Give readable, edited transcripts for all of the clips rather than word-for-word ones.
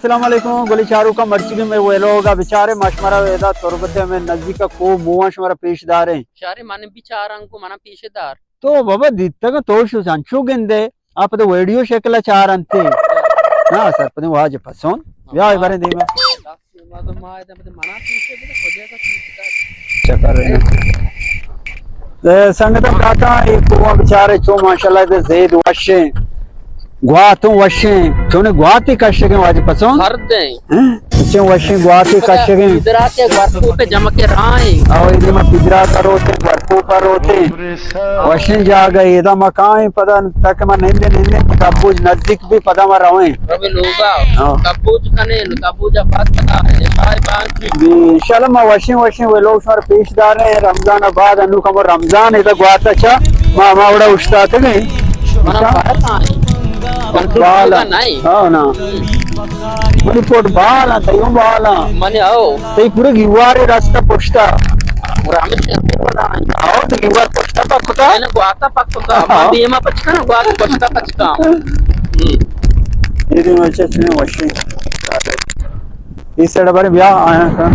अस्सलाम वालेकुम गोली चारू का मर्ची में वो लोग बेचारे मशमरा वेदा तुरबते में नजदीक को मुआ शमरा पेशदार हैं शारे माने बिचारा को मना पेशेदार तो बाबा दित्तगा तोशु संचु गिंदे आप तो वीडियो शक्ल चार अंते ना सर पने वाज पसोन या बारे दे में तो मां मना पेशे तो खोजे का चकर संगत काका एक वो बेचारे चो माशाल्लाह दे ज़ैद वशे गुआतों वशे चोने गुआती कशगे वाज पसोन हर दे चे वशे गुआती कशगे इधर आते वर्को पे जम के राए और इधर में पिजरा करोते वर्को करोते वशे जा गए इधर मकान पता तक में नहीं कबूज नजदीक भी पता में रहे रबे लोगा कबूज कने कबूज पास पता है बाय बाय इंशाल्लाह मैं वशे वे लोग सारे पेशदार हैं रमजान बाद अनु कम रमजान इधर गुआता अच्छा मामा बड़ा उस्ताद है मना भारत बाला हाँ ना मनी पोट बाला तयो बाला मने आओ तई पूरे गिवारे रास्ता पोस्टा रामे आओ तो गिवार पोस्टा पक्का मैंने गुआता पक्का बीमा पचका ना गुआता पोस्टा पचका ये दिन अच्छा सुने वशे इस साइड बारे ब्याह आया था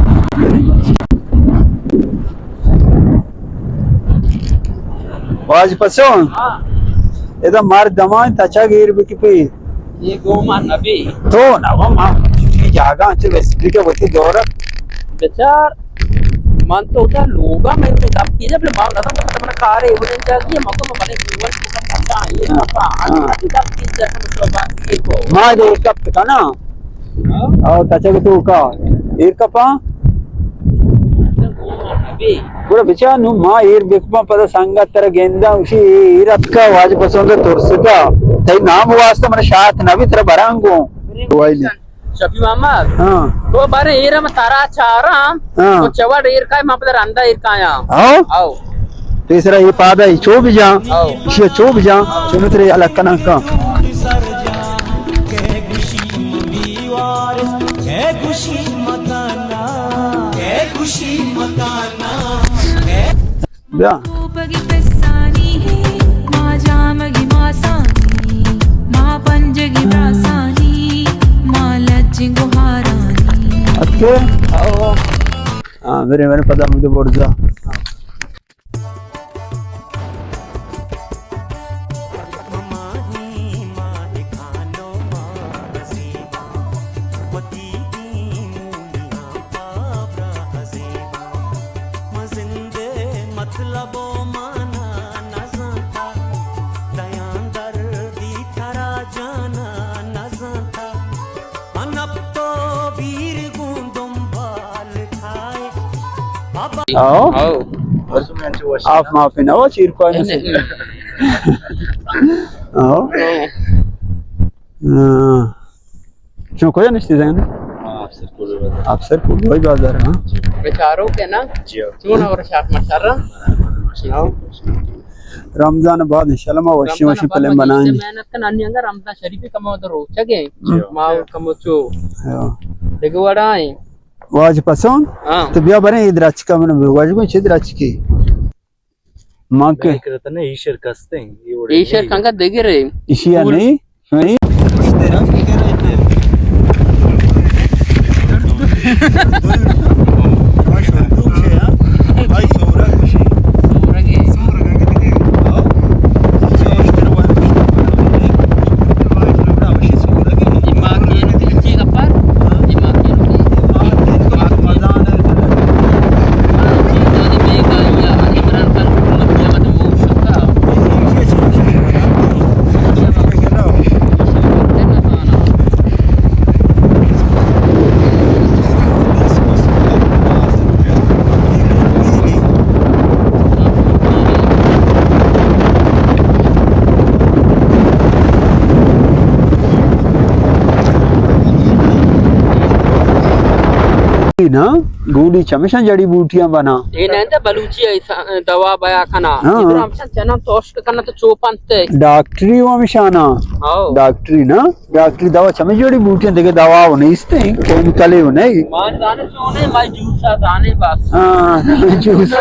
वाज पसोन इधर मार दमान तचा गिर भी की ये गोमा नबी तो ना वो मां की जागा से वेस्टी के वती दौर बेचार मन तो उधर लोगा मैं तो तब की जब मां लगा तो मैंने कार है वो चाहिए मको में बने जीवन को पता है ये पता तब की जैसा बात को मां दे कप का ना और तचा के तू का एक कपा पूरा बेचा नु मां ईर बिकपा पता संगत तर गेंदा उसी ईरत का वाज पसंद तोरसता तई नाम वास्ता मन शात ना भी तर बरांगो वाइली शफी मामा हां तो बारे ईर में तारा चारा तो चवड़ ईर का मां पर अंदा ईर काया आओ तीसरा ये पादा ही चो भी जा इसे चो भी जा सुनो तेरे अलग कना का या बगी पेसानी है मां जामगी मां सानी मां पंजगी प्रासानी मां लज्जी गुहारानी अतके हां मेरे पता मुझे बोल जा आओ आप माफी ना वो चीर को आओ क्यों कोई नहीं जाएगा आप सर को वही बाजार है बेचारों के ना क्यों ना और शाख मचारा रमजान बाद इंशाल्लाह मैं वशी पहले बनाएंगे मेहनत का नानी अंगा रमजान शरीफ कमो तो रोचा के मां कमो चो देखो बड़ा है वाज पसंद तो बिया बने इधर अच्छ का मन वाज को इधर अच्छ की मां के करता ना ईश्वर कसते ईश्वर कंगा देगे रे इशिया नहीं नहीं तेरा कह रहे थे ना गुड़ी चमेशा जड़ी बूटियां बना ये नहीं तो बलूची दवा बया खाना इधर हमसे चना तोस्ट करना तो चोपनते डॉक्टरी वो मिशाना डॉक्टरी ना डॉक्टरी दवा चमेश जड़ी बूटियां देके दवा हो नहीं इसते केमिकल हो नहीं मान दाने चोने भाई जूसा दाने बस हां जूस